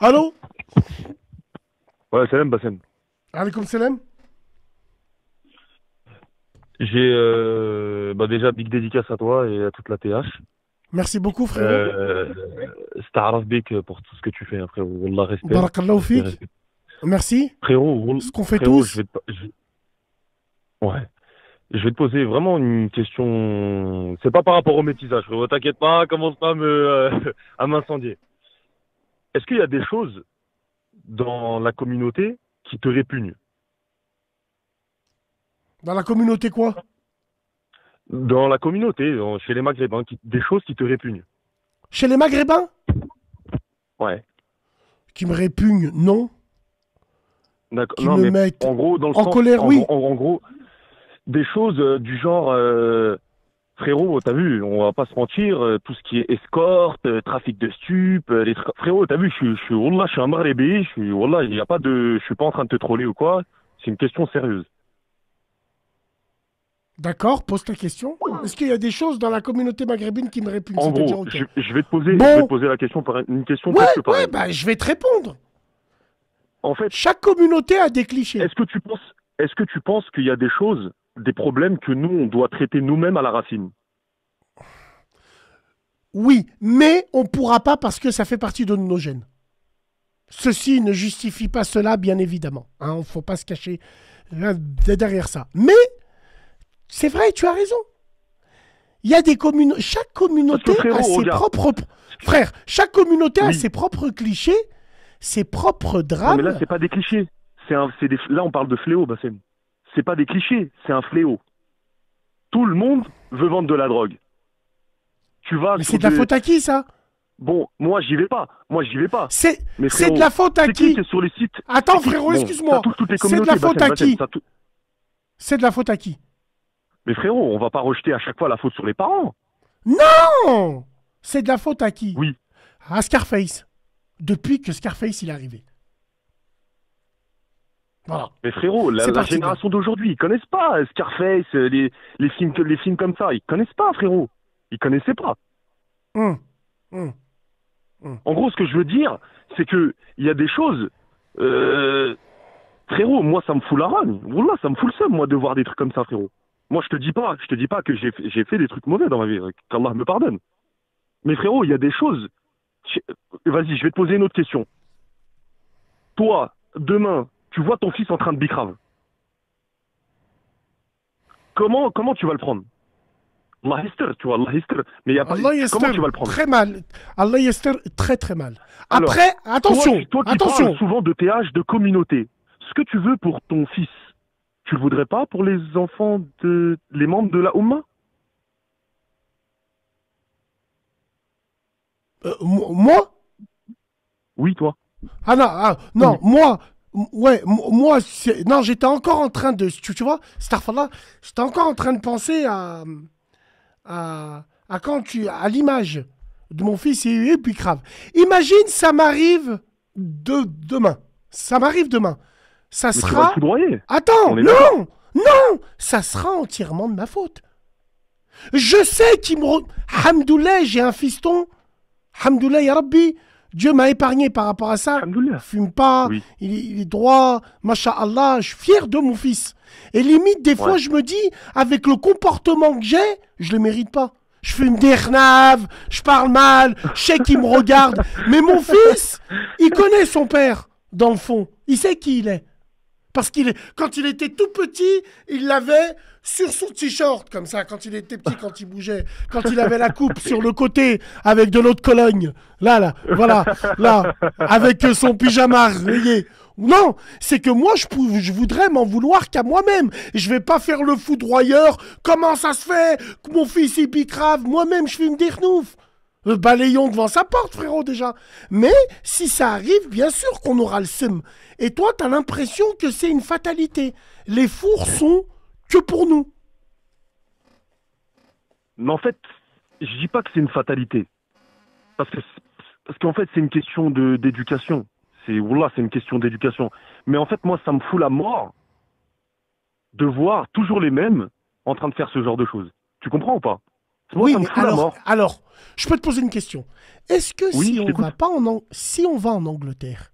Allô? Ouais, salam Bassem. Alaykoum salam. J'ai déjà big dédicace à toi et à toute la TH. Merci beaucoup, frérot. Euh, Staraf Big pour tout ce que tu fais, hein, frérot. Wallah, respect, Barakallahu respect, fik. respect. Merci. Ce qu'on fait Frérot, je tous. vais ouais. Je vais te poser vraiment une question. C'est pas par rapport au métissage, frérot. T'inquiète pas, commence pas à m'incendier. Est-ce qu'il y a des choses dans la communauté qui te répugnent? Dans la communauté quoi? Dans la communauté, chez les Maghrébins, des choses qui te répugnent? Chez les Maghrébins? Ouais. Qui me répugnent, non. D'accord. Qui Non, me mais mettent en gros, dans le en sens, colère, oui. en gros, des choses du genre, frérot, t'as vu, on va pas se mentir, tout ce qui est escorte, trafic de stupes, frérot, t'as vu, wallah, je suis un Maghrébin, wallah, il y a pas je suis pas en train de te troller ou quoi, c'est une question sérieuse. D'accord, pose ta question. Est-ce qu'il y a des choses dans la communauté maghrébine qui me répugnent? En C'est-à-dire, gros, ok. je vais te Bon, poser la question une question ouais, presque ouais, pareille. bah je vais te répondre. En fait, Chaque communauté a des clichés. est-ce que tu penses, est-ce que tu penses qu'il y a des choses, des problèmes que nous, on doit traiter nous-mêmes à la racine? Oui, mais on ne pourra pas parce que ça fait partie de nos gènes. Ceci ne justifie pas cela, bien évidemment. Il ne faut pas se cacher derrière ça. Mais c'est vrai, tu as raison. Il y a des communautés. Chaque Parce que communauté a frérot, ses regarde, propres. Frère, chaque communauté a oui. ses propres clichés, ses propres Non, mais là, drames. c'est pas des clichés. Là, on parle de fléau, Bassem. C'est pas des clichés, c'est un fléau. Tout le monde veut vendre de la drogue. Tu vas Mais sur c'est de la des... faute à qui, ça? Bon, moi, j'y vais pas. Moi, j'y vais pas. C'est Mais de frérot, la faute à c'est qui qui? est sur les sites? Attends, C'est qui frérot, Bon, ça excuse-moi. touche toutes les C'est de communautés, la faute Bassem, à Bassem. qui? C'est de la faute à qui? Mais frérot, on va pas rejeter à chaque fois la faute sur les parents. Non! C'est de la faute à qui? Oui. À Scarface. Depuis que Scarface il est arrivé. Voilà. Mais frérot, C'est la parti de là. génération d'aujourd'hui, ils connaissent pas Scarface, les films comme ça. Ils connaissent pas, frérot. Ils connaissaient pas. Hum, hum, hum. En gros, ce que je veux dire, c'est que il y a des choses. Frérot, moi, ça me fout la rogne. Wallah, ça me fout le seum, moi, de voir des trucs comme ça, frérot. Moi, je te dis pas que j'ai fait des trucs mauvais dans ma vie, qu'Allah me pardonne. Mais frérot, il y a des choses. Vas-y, je vais te poser une autre question. Toi, demain, tu vois ton fils en train de bicrave. Comment tu vas le prendre? Allah yastir, tu vois, Allah yastir. Mais y a pas, Allah comment yester, tu vas le prendre? très mal. Allah yester, très très mal. Alors, Après, attention, toi qui attention. parles souvent de TH, de communauté, ce que tu veux pour ton fils, tu le voudrais pas pour les enfants les membres de la Oumma? Moi? Oui, toi. Non, Oui. moi, ouais, moi, non, j'étais encore en train de, tu vois, Starfallah, j'étais encore en train de penser à l'image de mon fils et puis grave. Imagine, ça m'arrive demain. Ça m'arrive demain. Ça Mais tu vas le sera. foudroyer. Attends, On est d'accord. non, non, ça sera entièrement de ma faute. Je sais qu'il me. Hamdoullah, j'ai un fiston. Hamdoullah, ya Rabbi. Dieu m'a épargné par rapport à ça. Alhamdoulilah. Il fume pas, Oui. il est droit, masha'Allah, je suis fier de mon fils. Et limite, des fois, Ouais. je me dis, avec le comportement que j'ai, je le mérite pas. Je fume des rnaves, je parle mal, je sais qu'il me regarde. Mais mon fils, il connaît son père, dans le fond. Il sait qui il est. Parce quand il était tout petit, il l'avait sur son t-shirt, comme ça, quand il était petit, quand il bougeait, quand il avait la coupe sur le côté, avec de l'eau de Cologne, là, voilà, là, avec son pyjama rayé. Non, c'est que moi, je voudrais m'en vouloir qu'à moi-même. Je vais pas faire le foudroyeur. Comment ça se fait que mon fils, il bicrave? Moi-même, je fume des renoufs. Balayons devant sa porte, frérot, déjà. Mais si ça arrive, bien sûr qu'on aura le seum. Et toi, t'as l'impression que c'est une fatalité. Les fours sont que pour nous. Mais en fait, je dis pas que c'est une fatalité. Parce qu'en fait, c'est une question d'éducation. Wallah, c'est une question d'éducation. Mais en fait, moi, ça me fout la mort de voir toujours les mêmes en train de faire ce genre de choses. Tu comprends ou pas? Moi, Oui, ça me mais fout la mort. alors, je peux te poser une question. Est-ce que Oui, si je on t'écoute. va pas si on va en Angleterre,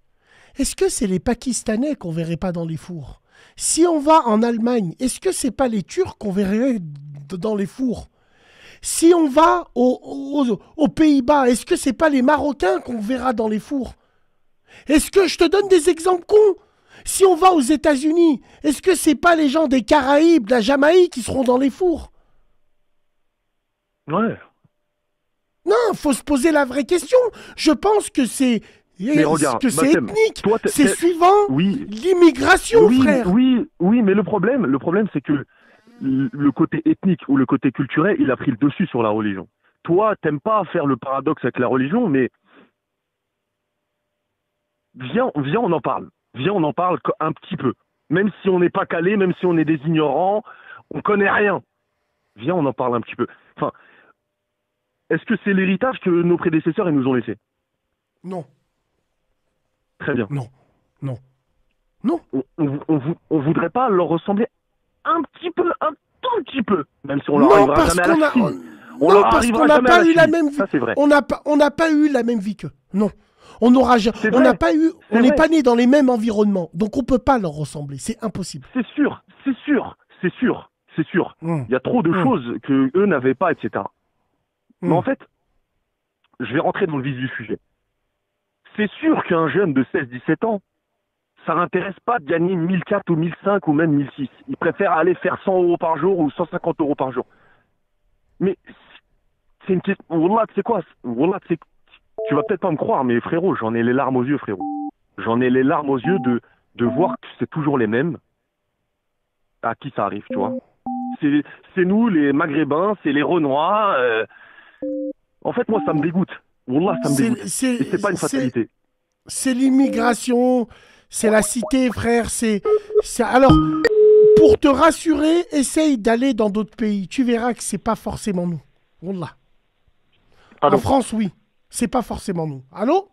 est-ce que c'est les Pakistanais qu'on verrait pas dans les fours? Si on va en Allemagne, est-ce que c'est pas les Turcs qu'on verrait dans les fours? Si on va aux Pays-Bas, est-ce que c'est pas les Marocains qu'on verra dans les fours? Est-ce que je te donne des exemples cons? Si on va aux États-Unis, est-ce que c'est pas les gens des Caraïbes, de la Jamaïque qui seront dans les fours? Ouais. Non, faut se poser la vraie question. Je pense Mais regarde, que c'est Bassem, ethnique. toi, C'est suivant oui, l'immigration, oui, frère. oui, oui, mais le problème, c'est que le côté ethnique ou le côté culturel, il a pris le dessus sur la religion. Toi, t'aimes pas faire le paradoxe avec la religion, mais viens, on en parle. Viens, on en parle un petit peu. Même si on n'est pas calé, même si on est des ignorants, on connaît rien. Viens, on en parle un petit peu. Enfin, est-ce que c'est l'héritage que nos prédécesseurs ils nous ont laissé? Non, Très bien. non, non, non. On voudrait pas leur ressembler un petit peu, un tout petit peu, même si on leur Non, arrivera parce jamais à qu'on la a, cheville. On non, leur parce arrivera qu'on n'a jamais à pas la eu la cheville. même vie. Ça, c'est vrai. On n'a pas eu la même vie qu'eux. Non. On n'aura C'est on vrai. n'a pas eu, C'est on n'est vrai. pas né dans les mêmes environnements. Donc on peut pas leur ressembler. C'est impossible. C'est sûr, c'est sûr, c'est sûr, c'est sûr. Hum, Il y a trop de hum, choses que eux n'avaient pas, etc. Mais en hum. fait, je vais rentrer dans le vif du sujet. C'est sûr qu'un jeune de 16-17 ans, ça n'intéresse pas de gagner 1004 ou 1005 ou même 1006. Il préfère aller faire 100 euros par jour ou 150 euros par jour. Mais c'est une question. Wallah, tu sais quoi? Wallah, tu vas peut-être pas me croire, mais frérot, j'en ai les larmes aux yeux, frérot. J'en ai les larmes aux yeux de voir que c'est toujours les mêmes à qui ça arrive, tu vois. C'est nous, les Maghrébins, c'est les Renois. En fait, moi, ça me dégoûte. Wallah, ça me dégoûte. Et c'est pas une fatalité. C'est l'immigration, c'est la cité, frère. Alors, pour te rassurer, essaye d'aller dans d'autres pays. Tu verras que c'est pas forcément nous. Wallah. En Allô? France, oui. C'est pas forcément nous. Allô?